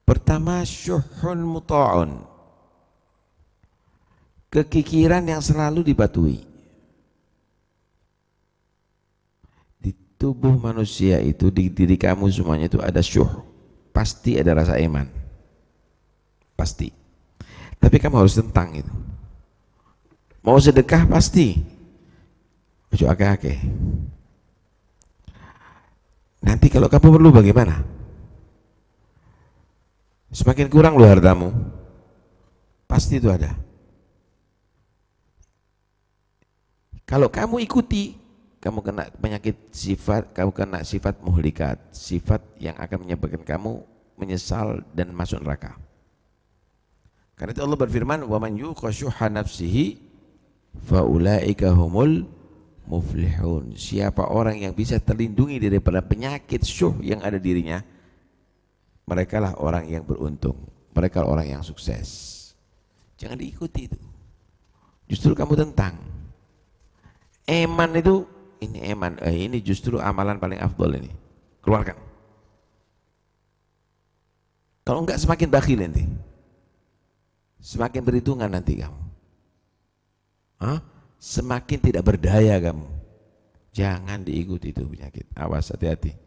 Pertama, syuhun muta'un, kekikiran yang selalu dipatuhi. Di tubuh manusia itu, di diri kamu semuanya itu ada syuh, pasti ada rasa iman, pasti. Tapi kamu harus tentang itu. Mau sedekah pasti, ojo akeh-akeh. Nanti kalau kamu perlu bagaimana? Semakin kurang lu hartamu, pasti itu ada. Kalau kamu ikuti, kamu kena penyakit sifat, kamu kena sifat muhlikat, sifat yang akan menyebabkan kamu menyesal dan masuk neraka. Karena itu Allah berfirman, "Wa man yuqa syuhha nafsihi fa ulaika humul muflihun." Siapa orang yang bisa terlindungi daripada penyakit syuh yang ada dirinya, mereka lah orang yang beruntung, mereka lah orang yang sukses. Jangan diikuti itu, justru kamu tentang. Eman itu, ini eman, ini justru amalan paling afdol ini, keluarkan. Kalau enggak semakin bakhil nanti, semakin berhitungan nanti kamu. Semakin tidak berdaya kamu. Jangan diikuti itu penyakit, awas, hati-hati.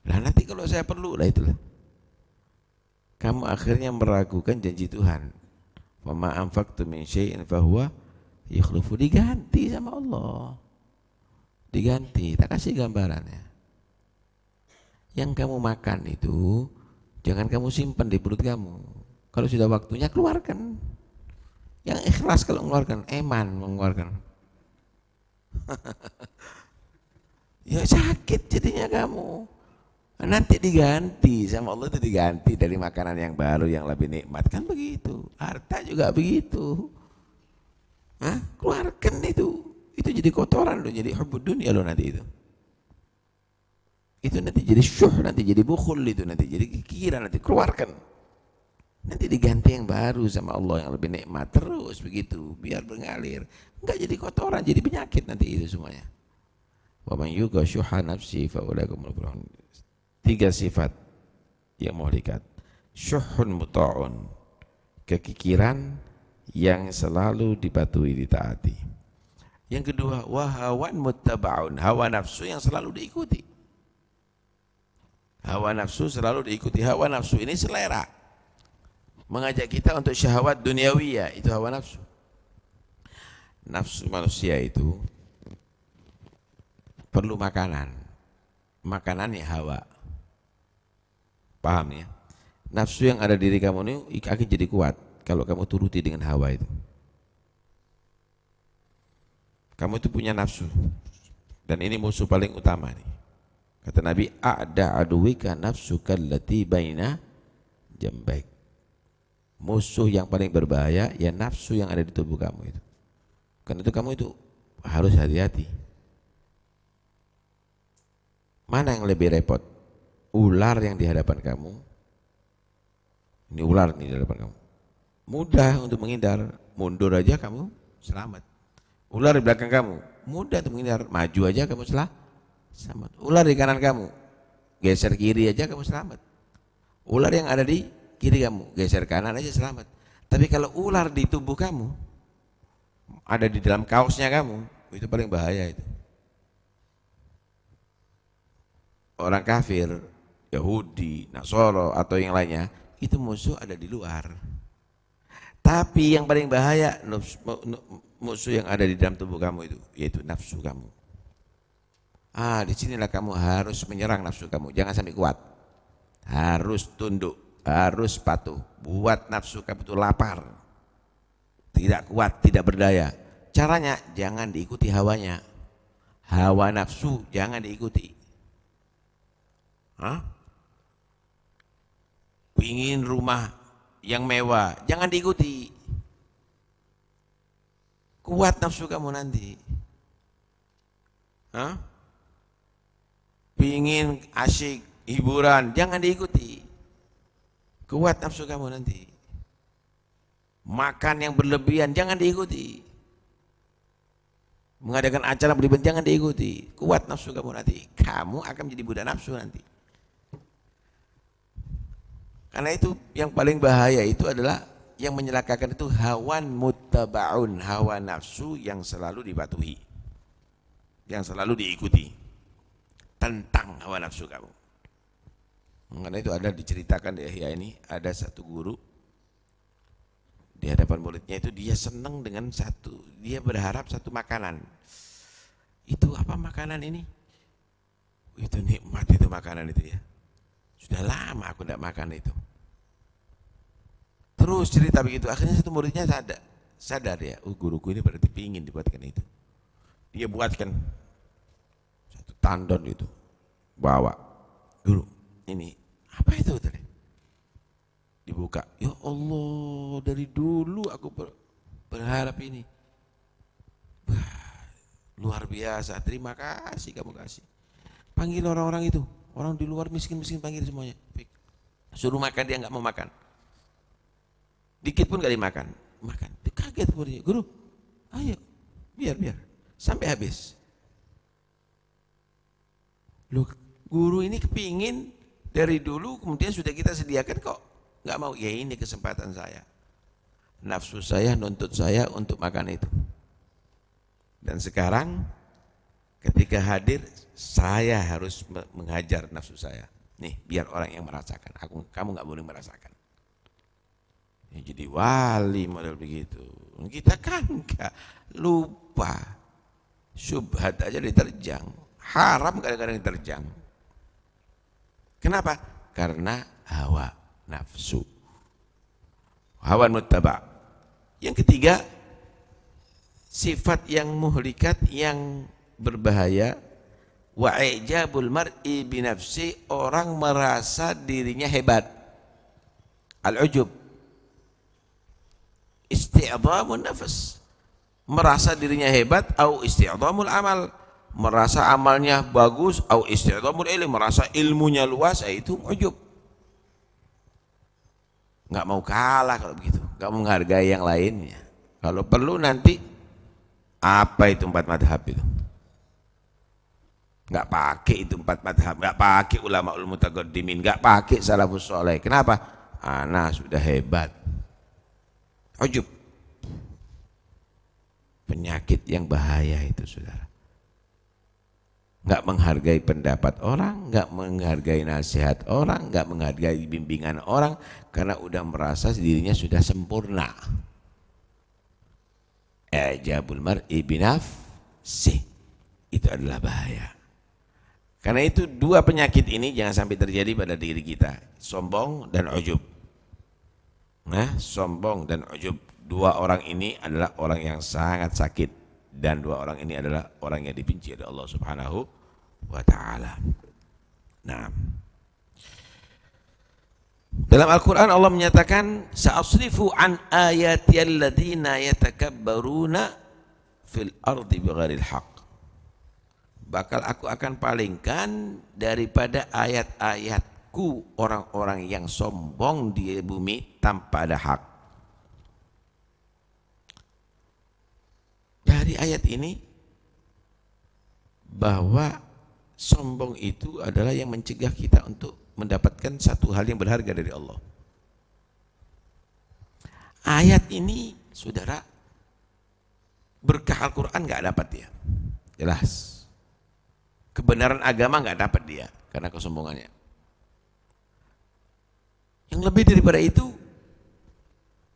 Nah nanti kalau saya perlu, lah itulah kamu akhirnya meragukan janji Tuhan. Wa ma anfaqtum min syai'in fahuwa yukhlifu, diganti sama Allah, diganti. Tak kasih gambarannya. Yang kamu makan itu jangan kamu simpan di perut kamu. Kalau sudah waktunya keluarkan. Yang ikhlas kalau mengeluarkan, eman mengeluarkan. Ya sakit jadinya kamu. Nanti diganti sama Allah, itu diganti dari makanan yang baru yang lebih nikmat, kan begitu. Harta juga begitu. Keluarkan itu jadi kotoran loh, jadi hubbud dunia loh nanti itu. Itu nanti jadi syuh, nanti jadi bukhul, itu nanti jadi kekiran, nanti keluarkan. Nanti diganti yang baru sama Allah yang lebih nikmat, terus begitu, biar mengalir. Enggak jadi kotoran, jadi penyakit nanti itu semuanya. Wa man yuqa syuhha nafsi fa ulaika humul muflihun. 3 sifat yang muhlikat. Syuhun muta'un, kekikiran yang selalu dipatuhi, ditaati. Yang kedua, wahawan muttaba'un, hawa nafsu yang selalu diikuti. Hawa nafsu selalu diikuti. Hawa nafsu ini selera, mengajak kita untuk syahwat duniawiyah, itu hawa nafsu. Nafsu manusia itu perlu makanan, makanannya hawa. Paham ya? Nafsu yang ada di diri kamu ini akan jadi kuat kalau kamu turuti dengan hawa itu. Kamu itu punya nafsu, dan ini musuh paling utama nih. Kata Nabi, a'da aduwika nafsuka allati baina jambaik. Musuh yang paling berbahaya ya nafsu yang ada di tubuh kamu itu. Karena itu kamu itu harus hati-hati. Mana yang lebih repot? Ular yang di hadapan kamu, ini ular nih di hadapan kamu, mudah untuk menghindar, mundur aja kamu selamat. Ular di belakang kamu, mudah untuk menghindar, maju aja kamu selamat. Ular di kanan kamu, geser kiri aja kamu selamat. Ular yang ada di kiri kamu, geser kanan aja selamat. Tapi kalau ular di tubuh kamu, ada di dalam kaosnya kamu, itu paling bahaya itu. Orang kafir, Yahudi, Nasoro atau yang lainnya, itu musuh ada di luar. Tapi yang paling bahaya musuh yang ada di dalam tubuh kamu itu, yaitu nafsu kamu. Disinilah kamu harus menyerang nafsu kamu, jangan sampai kuat. Harus tunduk, harus patuh. Buat nafsu kamu itu lapar, tidak kuat, tidak berdaya. Caranya jangan diikuti hawanya. Hawa nafsu jangan diikuti. Ingin rumah yang mewah, jangan diikuti. Kuat nafsu kamu nanti. Pingin asyik, hiburan, jangan diikuti. Kuat nafsu kamu nanti. Makan yang berlebihan, jangan diikuti. Mengadakan acara berlebihan, jangan diikuti. Kuat nafsu kamu nanti. Kamu akan menjadi budak nafsu nanti. Karena itu yang paling bahaya itu adalah yang menyelakakan itu hawan muttabaun, hawa nafsu yang selalu dipatuhi, yang selalu diikuti. Tentang hawa nafsu kamu. Karena itu ada diceritakan di Ihya ini, ada satu guru di hadapan muridnya itu dia senang dengan satu, dia berharap satu makanan. Itu apa makanan ini? Itu nikmat itu makanan itu ya. Sudah lama aku tidak makan itu. Terus cerita begitu, akhirnya satu muridnya sadar ya, oh guruku ini berarti pingin dibuatkan itu. Dia buatkan satu tandon itu, bawa, guru ini apa itu tadi? Dibuka, ya Allah dari dulu aku berharap ini. Wah, luar biasa, terima kasih kamu kasih. Panggil orang-orang itu, orang di luar miskin-miskin panggil semuanya. Suruh makan, dia nggak mau makan. Dikit pun gak dimakan, makan. Dia kaget muridnya, guru, ayo, biar, sampai habis. Loh, guru ini kepingin dari dulu, kemudian sudah kita sediakan kok, nggak mau. Ya ini kesempatan saya. Nafsu saya nuntut saya untuk makan itu. Dan sekarang, ketika hadir, saya harus menghajar nafsu saya. Nih, biar orang yang merasakan. Kamu nggak boleh merasakan. Ya, jadi wali model begitu. Kita kan enggak, lupa. Syubhat aja diterjang. Haram kadang-kadang diterjang. Kenapa? Karena hawa nafsu. Hawa muttaba. Yang ketiga, sifat yang muhlikat, yang berbahaya, wa ijabul mar'i binafsi, orang merasa dirinya hebat. Al-ujub, isti'dhamun nafas, merasa dirinya hebat, au isti'dhamul amal, merasa amalnya bagus, au isti'dhamul ilm, merasa ilmunya luas, itu ujub. Nggak mau kalah kalau begitu, nggak menghargai yang lainnya. Kalau perlu nanti apa itu 4 madhab itu, nggak pakai itu 4 madhab, nggak pakai ulama ul mutaqaddimin, nggak pakai salafus soleh. Kenapa? Ana sudah hebat. Ujub, penyakit yang bahaya itu saudara. Nggak menghargai pendapat orang, nggak menghargai nasihat orang, nggak menghargai bimbingan orang, karena udah merasa dirinya sudah sempurna. Ijabul mar'i binafsih, itu adalah bahaya. Karena itu 2 penyakit ini jangan sampai terjadi pada diri kita, sombong dan ujub. Nah, sombong dan ujub, 2 orang ini adalah orang yang sangat sakit, dan 2 orang ini adalah orang yang dibenci oleh Allah Subhanahu wa ta'ala. Nah, dalam Al-Quran Allah menyatakan, sa'asrifu an ayati alladhina yatakabbaruna fil ardi bighairil haq, bakal aku akan palingkan daripada ayat-ayatku orang-orang yang sombong di bumi tanpa ada hak. Dari ayat ini bahwa sombong itu adalah yang mencegah kita untuk mendapatkan satu hal yang berharga dari Allah. Ayat ini saudara, berkah Al-Quran nggak dapat dia, jelas. Kebenaran agama nggak dapat dia karena kesombongannya. Yang lebih daripada itu,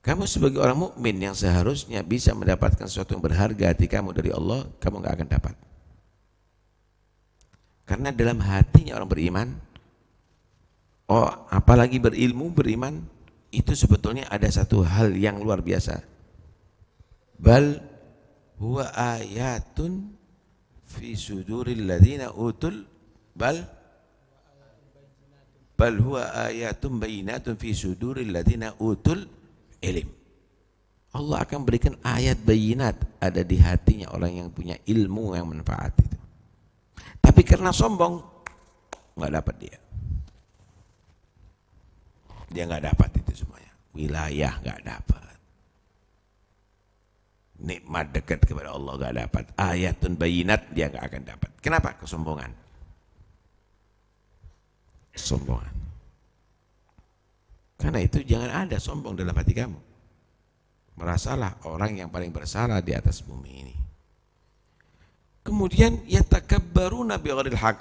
kamu sebagai orang mukmin yang seharusnya bisa mendapatkan sesuatu yang berharga hati kamu dari Allah, kamu nggak akan dapat. Karena dalam hatinya orang beriman, oh apalagi berilmu, beriman, itu sebetulnya ada satu hal yang luar biasa. Bal huwa ayatun fi suduril ladzina utul, bal huwa ayatun bayinatun fi suduril ladzina utul ilm. Allah akan berikan ayat bayinat ada di hatinya orang yang punya ilmu yang manfaat itu. Tapi karena sombong nggak dapat dia nggak dapat itu semuanya. Wilayah nggak dapat, nikmat dekat kepada Allah nggak dapat, ayatun bayinat dia nggak akan dapat. Kenapa? Kesombongan. Sombongan. Karena itu jangan ada sombong dalam hati kamu. Merasalah orang yang paling bersalah di atas bumi ini. Kemudian yatakabbaruna bighairil haq,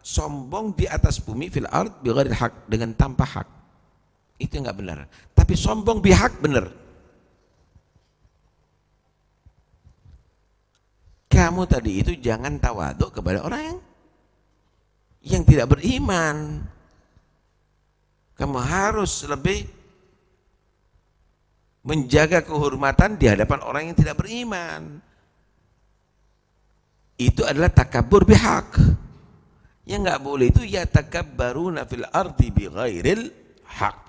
sombong di atas bumi fil ard bighairil haq, dengan tanpa hak. Itu enggak benar. Tapi sombong bihak benar. Kamu tadi itu jangan tawaduk kepada orang yang tidak beriman. Kamu harus lebih menjaga kehormatan di hadapan orang yang tidak beriman. Itu adalah takabur bihaq. Yang enggak boleh itu yatakabbaruna fil ardi bighairil haq.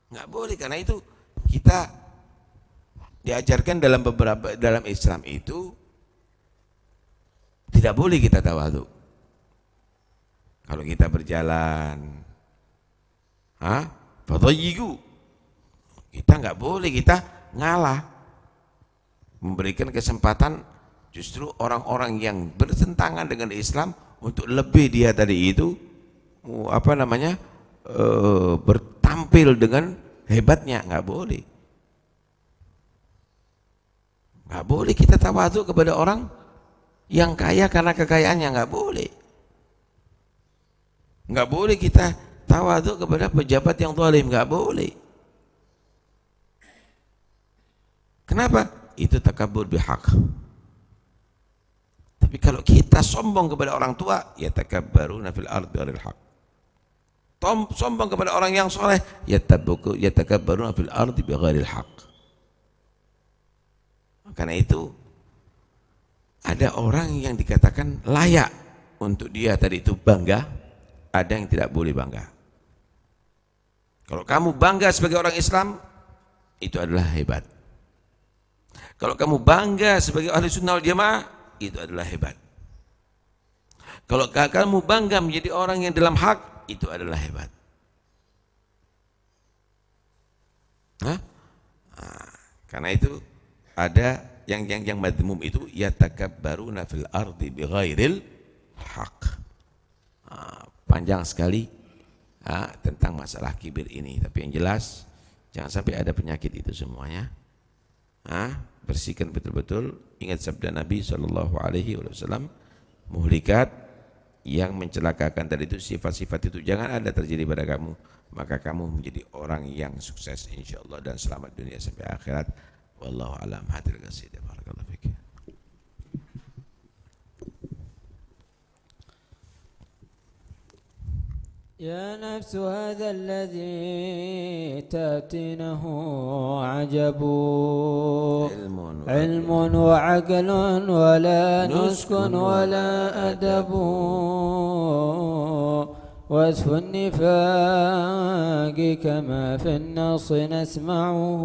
Enggak boleh, karena itu kita diajarkan dalam Islam itu tidak boleh kita tawadhu. Kalau kita berjalan, fadayyigu, kita nggak boleh kita ngalah, memberikan kesempatan justru orang-orang yang bertentangan dengan Islam untuk lebih dia tadi itu bertampil dengan hebatnya. Nggak boleh. Nggak boleh kita tawadhu kepada orang yang kaya karena kekayaannya, nggak boleh. Nggak boleh kita tawadhu kepada pejabat yang zalim, nggak boleh. Kenapa? Itu takabur bihaq. Tapi kalau kita sombong kepada orang tua, ya takabbaruna fil ardi bighairil haq. Sombong kepada orang yang soleh, ya takabbaruna fil ardi bighairil haq. Karena itu ada orang yang dikatakan layak untuk dia tadi itu bangga, ada yang tidak boleh bangga. Kalau kamu bangga sebagai orang Islam, itu adalah hebat. Kalau kamu bangga sebagai ahli sunnah wal jamaah, itu adalah hebat. Kalau kamu bangga menjadi orang yang dalam hak, itu adalah hebat. Karena itu ada yang madhmum itu yatakabbaruna fil ardi bighairil haq. Panjang sekali tentang masalah kibir ini, tapi yang jelas jangan sampai ada penyakit itu semuanya. Bersihkan betul-betul. Ingat sabda Nabi SAW, muhlikat yang mencelakakan tadi itu sifat-sifat itu jangan ada terjadi pada kamu, maka kamu menjadi orang yang sukses insyaallah dan selamat dunia sampai akhirat. Wallahu a'lam. Hadir qasidah. Barakallahu fiik. يا نفس هذا الذي تأتينه عجب علم وعقل ولا نسك ولا أدب وصف النفاق كما في النص نسمعه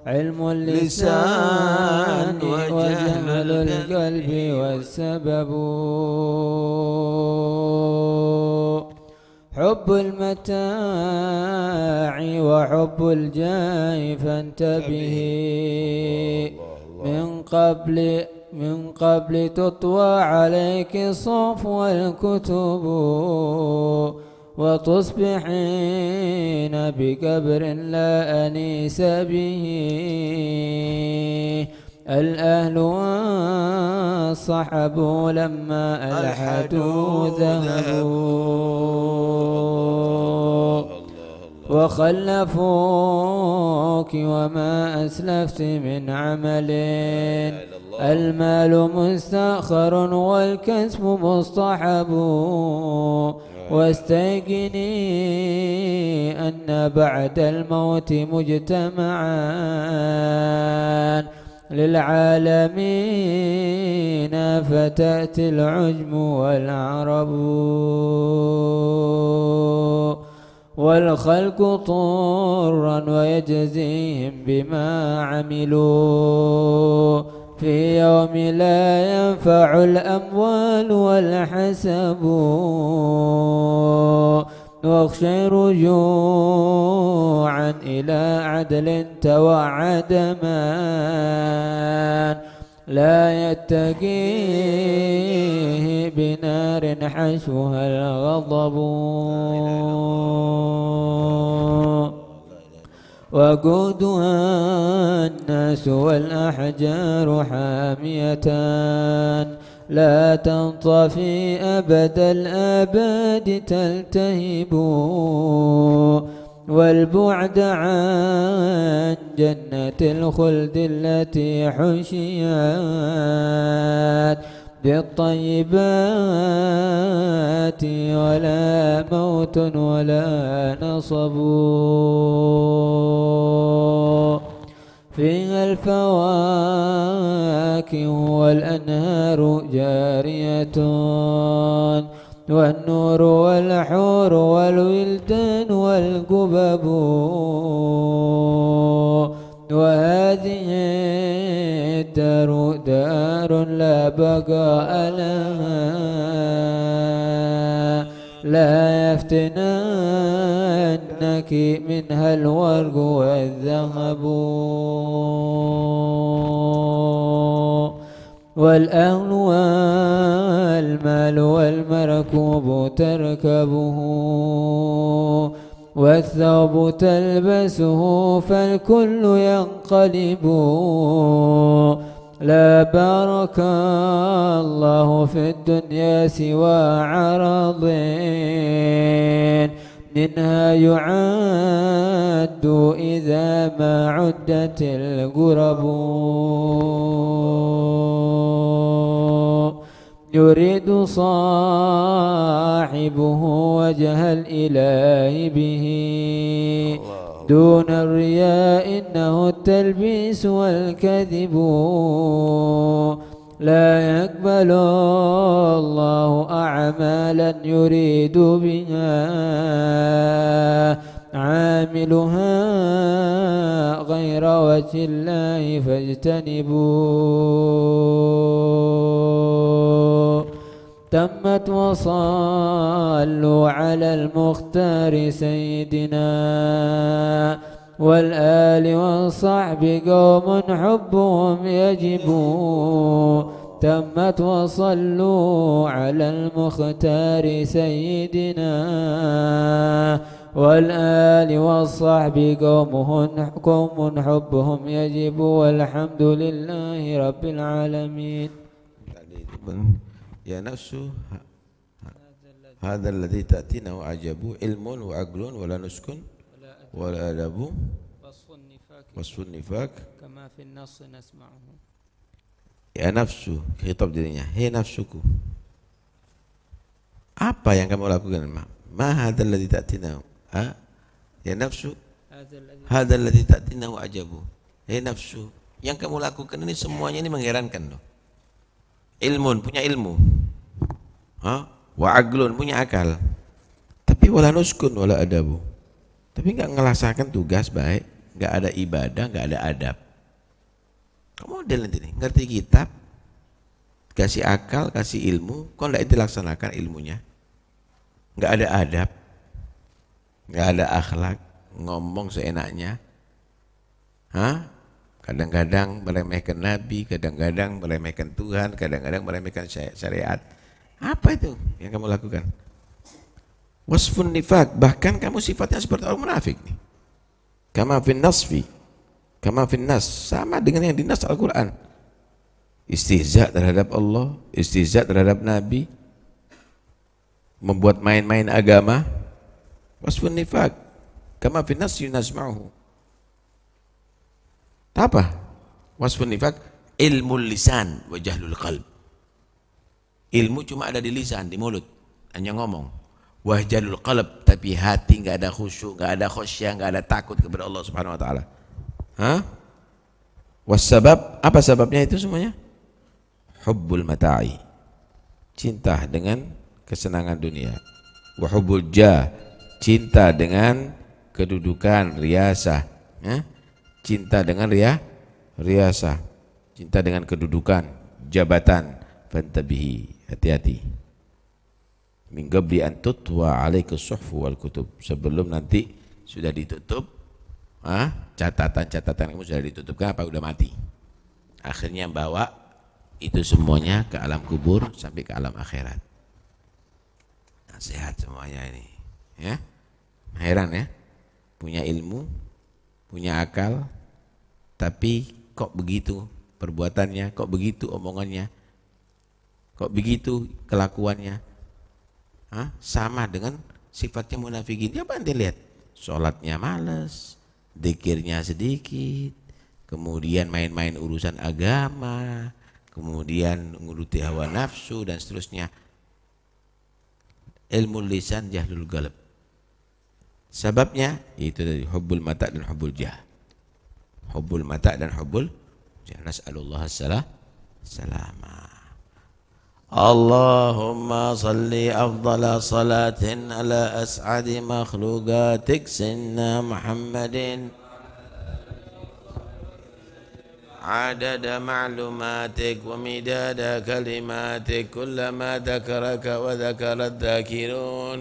علم اللسان وجهل القلب والسبب حب المتاع وحب الجاه فانتبه من قبل تطوى عليك صفو الكتب وتصبحين بكبر لا أنيس به الأهل والصحب لما ألحدوا ذهبوا وخلفوك وما أسلفت من عمل المال مستأخر والكسب مصطحب واستيقني أن بعد الموت مجتمعان للعالمين فتأتي العجم والعرب والخلق طرا ويجزيهم بما عملوا في يوم لا ينفع الأموال والحسب واخشى رجوعا إلى عدل توعد من لا يتقيه بنار حشوها الغضب وقودها الناس والأحجار حامية لا تنطفي أبد الآباد تلتهب والبعد عن جنة الخلد التي حشيت بالطيبات ولا موت ولا نصب فيها الفواكه والأنهار جارية والنور والحور والولدان والقبب وهذه الدار دار لا بقاء لها لا يفتننك منها الورق والذهب والأهل والمال والمركوب تركبه والثوب تلبسه فالكل ينقلب لا بارك الله في الدنيا سوى عرض منها يعد إذا ما عدت القرب يريد صاحبه وجه الإله به دون الرياء إنه التلبيس والكذب لا يقبل الله أعمالا يريد بها عاملها غير وجه الله فاجتنبوا تمت وصلوا على المختار سيدنا والآل والصحب قوم حبهم يجب تمت وصلوا على المختار سيدنا والآل والصحب قوم حبهم يجب والحمد لله رب العالمين. يا نفس هذا الذي تأتينا وعجب علم وعقل ولا نسكن ولا أدب وصف النفاق كما في النص نسمعه. Ya nafsu, khitab dirinya, hei nafsuku, apa yang kamu lakukan? Ma hadzal ladzi ta'tina, ya nafsu, hadzal ladzi ta'tina wa ajabu. Hei nafsu, yang kamu lakukan ini semuanya ini mengherankan loh. Ilmun, punya ilmu, wa aglun, punya akal, tapi wala nuskun wala adabu, tapi nggak ngelaksanakan tugas baik, nggak ada ibadah, nggak ada adab. Kamu model nanti nih, ngerti kitab, kasih akal, kasih ilmu, kok nggak dilaksanakan ilmunya, nggak ada adab, nggak ada akhlak, ngomong seenaknya, kadang-kadang meremehkan Nabi, kadang-kadang meremehkan Tuhan, kadang-kadang meremehkan syariat. Apa itu yang kamu lakukan? Wasfun nifaq, bahkan kamu sifatnya seperti orang munafik nih. Kama fin nasfi, kama fin nas, sama dengan yang di nas Al-Quran. Istihza terhadap Allah, istihza terhadap Nabi, membuat main-main agama. Wasfun nifaq, kama fin nas yunasma'uhu. Apa? Wasfun nifaq, ilmu lisan wa jahlul qalb. Ilmu cuma ada di lisan, di mulut, hanya ngomong. Wahjalul qalb, tapi hati nggak ada khusyuk, nggak ada khosyah, nggak ada takut kepada Allah Subhanahu wa taala. Wasabab, apa sebabnya itu semuanya? Hubbul mata'i, cinta dengan kesenangan dunia. Wa hubbul jah, cinta dengan kedudukan, riasah. Cinta dengan riasah, cinta dengan kedudukan, jabatan. Fantabihi, hati-hati. Min qabli an tutwa 'alaika as-suhfu wal kutub, sebelum nanti sudah ditutup, catatan-catatan kamu sudah ditutup, kenapa? Udah mati. Akhirnya bawa Itu semuanya ke alam kubur sampai ke alam akhirat. Nasihat semuanya ini, ya. Heran ya, punya ilmu, punya akal, tapi kok begitu perbuatannya, kok begitu omongannya, kok begitu kelakuannya. Sama dengan sifatnya munafikin. Coba anda lihat, sholatnya malas, dzikirnya sedikit, kemudian main-main urusan agama, kemudian nguruti hawa nafsu dan seterusnya. Ilmu lisan jahlul qalb. Sebabnya itu dari hubbul mata dan hubbul jah. Hubbul mata dan hubbul jah. Nas'alullah salama. Allahumma salli afdala salatin ala as'adi makhluqatik sayyidina Muhammadin عدد معلوماتك ومداد كلماتك كلما ذكرك وذكر الذاكرون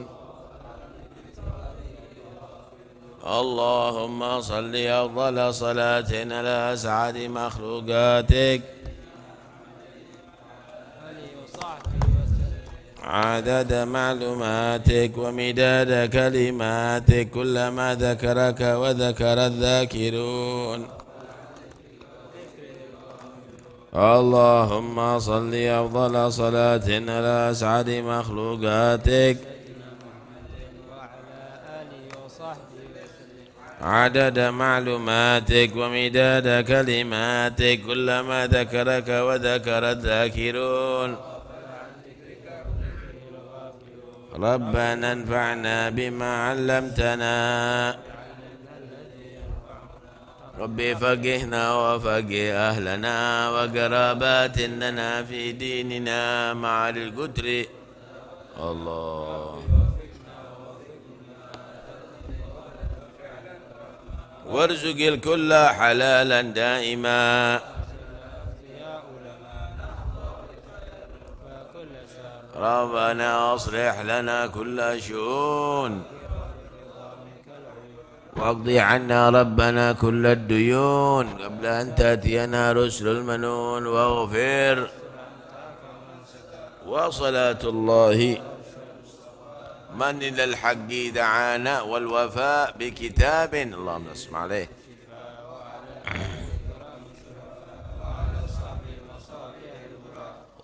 اللهم صل أفضل صلاة على أسعد مخلوقاتك عدد معلوماتك ومداد كلماتك كلما ذكرك وذكر الذاكرون اللهم صل أفضل صلاة على أسعد مخلوقاتك عدد معلوماتك ومداد كلماتك كلما ذكرك وذكر الذاكرون ربنا انفعنا بما علمتنا ربي فقهنا وفقه أهلنا وقرابات لنا في ديننا مع القدر الله وارزق الكل حلالا دائما ربنا أصلح لنا كل شؤون واقضي عنا ربنا كل الديون قبل أن تأتينا رسل المنون واغفر وصلاة الله من إلى الحق دعانا والوفاء بكتاب اللهم اسمع عليه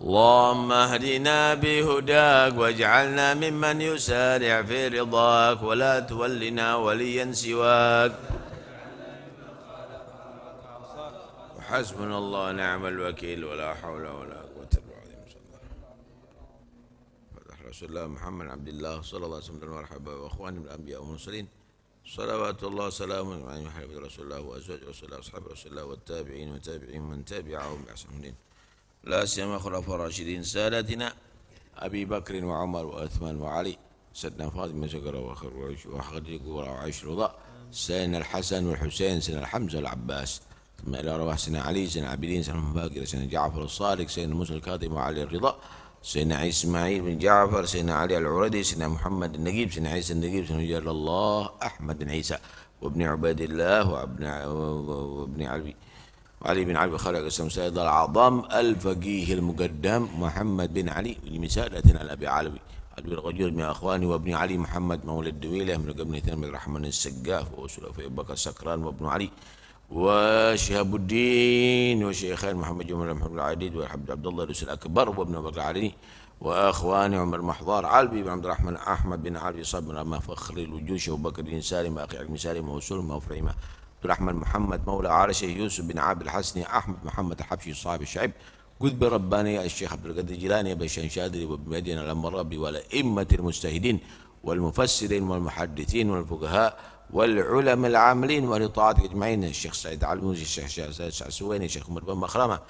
اللهم اهدنا بهداك واجعلنا ممن يسارع في رضاك ولا تولنا وليا سواك وحسبنا الله ونعم الوكيل ولا حول ولا قوة إلا بالله فتح رسول الله محمد عبد الله صلى الله عليه وسلم مرحبا واخواني من الانبياء والمرسلين صلوات الله وسلامه على محمد رسول الله وازواج رسول الله واصحاب رسول الله والتابعين وتابعين من تبعهم باحسان لا سيما خلفاء الراشدين سادتنا أبي بكر وعمر وعثمان وعلي سيدنا فاطمة زهرة وخديجة وعائشة رضا سيدنا الحسن والحسين سيدنا الحمزة والعباس ثم إلى أرواح سيدنا علي سيدنا عابدين سيدنا باقر سيدنا جعفر الصادق سيدنا موسى الكاظم وعلي الرضا سيدنا إسماعيل بن جعفر سيدنا علي العردي سيدنا محمد النجيب سيدنا عيسى النجيب سيدنا جل الله أحمد بن عيسى وابن عباد الله وابن علي بن علي خالد الإسلام سيد العظام الفقيه المقدم محمد بن علي من سادتنا الأبي علوي أبي الغجور من أخواني وابن علي محمد مولى الدويلة من ابن ثمان الرحمن السقاف وأسرة في أبو بكر السكران وابن علي وشهاب الدين وشيخين محمد جمال محمد العديد وعبد الله الرسول الأكبر وابن بكر العلي وأخواني عمر محضار علبي بن عبد الرحمن أحمد بن علي صاب بن أما فخر الوجوش أبو بكر بن سالم أخي علم سالم ووصول وفريمة عبد الرحمن محمد مولى عارشة يوسف بن عابد الحسني أحمد محمد الحبشي صاحب الشعب قطب رباني الشيخ عبد القادر الجيلاني بشان شاذلي وابن مدينة الأمرابي والأئمة المجتهدين والمفسرين والمحدثين والفقهاء والعلماء العاملين ولطاعة أجمعين الشيخ سعيد علموزي الشيخ سعسويني الشيخ عمر بن مخرمة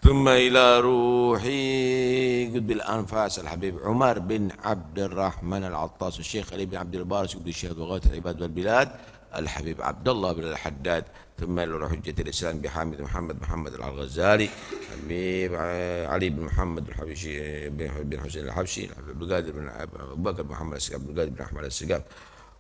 ثم إلى روحي قطب الأنفاس الحبيب عمر بن عبد الرحمن العطاس الشيخ علي بن عبد البارس قطب الشيخ وغاية العباد والبلاد الحبيب عبد الله بن الحداد ثم إلى حجة الإسلام بحامد محمد الغزالي حبيب علي بن محمد الحبشي بن حسين الحبشي عبد القادر بن أبو بكر محمد السقاف عبد القادر بن أحمد السقاف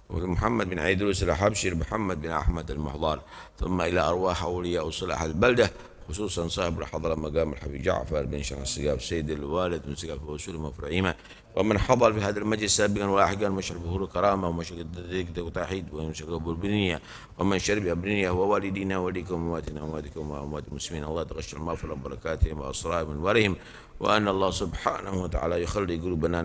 ومحمد بن عيدروس الحبشي محمد بن أحمد المحضار ثم إلى أرواح أولياء صلاح البلدة خصوصا صاحب الحضرة مقام الحبيب جعفر بن شرح السقاف سيد الوالد من سقاف وسول مفرعيمة، ومن حضر في هذا المجلس سابقا ولاحقا مشرف ظهور كرامة ومشرف الدقيق وتوحيد ومشرف البنية ومن شرب أبنية ووالدينا ووالديكم وأمواتنا وأمواتكم وأموات المسلمين. الله تغشى المغفرة وبركاتهم وأسرارهم وأنوارهم، وأن الله سبحانه وتعالى يخلي قلوبنا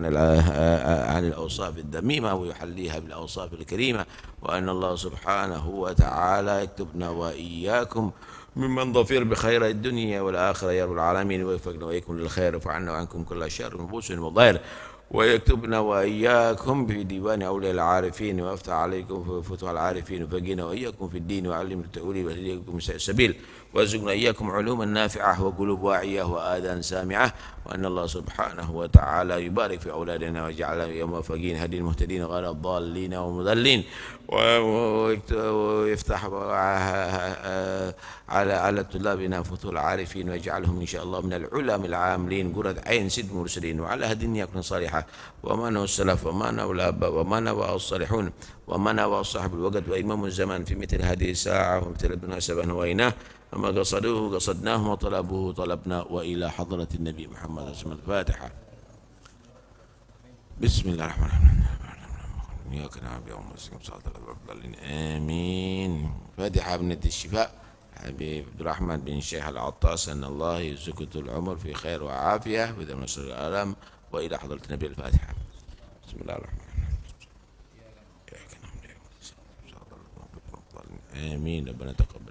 عن الأوصاف الذميمة ويحليها بالأوصاف الكريمة، وأن الله سبحانه وتعالى يكتبنا وإياكم ممن ظفر بخير الدنيا والآخرة يا رب العالمين، ويوفقنا وإياكم للخير وفعنا وعنكم كل شر ونفوس وضير، ويكتبنا وإياكم في ديوان أولياء العارفين، ويفتح عليكم في فتوح العارفين، وفقنا وإياكم في الدين وعلم التأويل وهديكم السبيل، وارزقنا إياكم علوما نافعة وقلوب واعية وآذان سامعة، وأن الله سبحانه وتعالى يبارك في أولادنا ويجعلنا موفقين هدي المهتدين غير الضالين ومضلين، ويفتح على طلابنا فتوح العارفين، ويجعلهم إن شاء الله من العلماء العاملين قرة عين سيد المرسلين، وعلى هدي يكون صالحة، وما نوى السلف وما نوى الآباء وما نوى الصالحون وما نوى صاحب الوقت وإمام الزمان في مثل هذه الساعة ومثل المناسبة نويناه، وما قصدوه قصدناه وطلبوه طلبنا، وإلى حضرة النبي محمد اسم الفاتحة. بسم الله الرحمن الرحيم. إياك نعبد وإياك نستعين. آمين. فاتحة بنت الشفاء حبيب عبد الرحمن بن الشيخ العطاس، أن الله يرزقه طول العمر في خير وعافية بدون نصر الألم، وإلى حضرة النبي الفاتحة. بسم الله الرحمن الرحيم. آمين. ربنا تقبل.